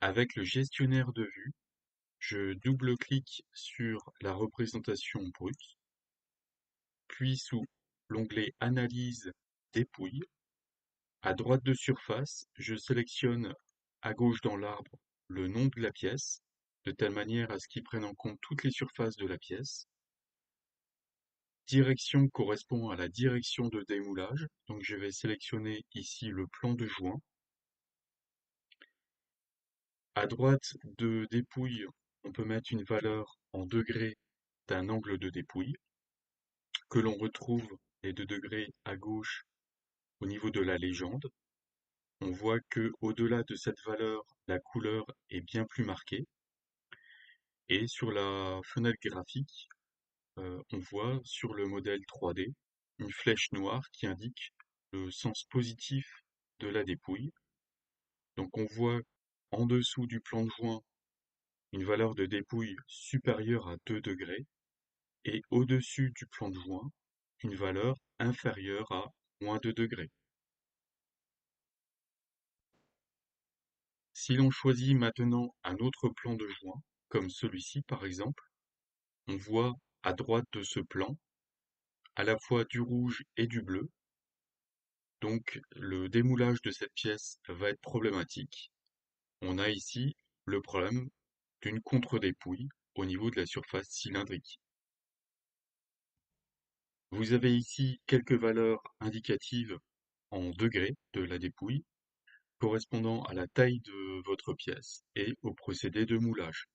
Avec le gestionnaire de vue, je double-clique sur la représentation brute, puis sous l'onglet Analyse dépouille, à droite de surface, je sélectionne à gauche dans l'arbre le nom de la pièce, de telle manière à ce qu'il prenne en compte toutes les surfaces de la pièce. Direction correspond à la direction de démoulage, donc je vais sélectionner ici le plan de joint. À droite de dépouille, on peut mettre une valeur en degrés d'un angle de dépouille, que l'on retrouve les 2 degrés à gauche au niveau de la légende. On voit que au-delà de cette valeur, la couleur est bien plus marquée. Et sur la fenêtre graphique, on voit sur le modèle 3D une flèche noire qui indique le sens positif de la dépouille. Donc on voit en dessous du plan de joint une valeur de dépouille supérieure à 2 degrés et au-dessus du plan de joint une valeur inférieure à -2 degrés. Si l'on choisit maintenant un autre plan de joint, comme celui-ci par exemple, on voit à droite de ce plan à la fois du rouge et du bleu, donc le démoulage de cette pièce va être problématique. On a ici le problème d'une contre-dépouille au niveau de la surface cylindrique. Vous avez ici quelques valeurs indicatives en degrés de la dépouille, correspondant à la taille de votre pièce et au procédé de moulage.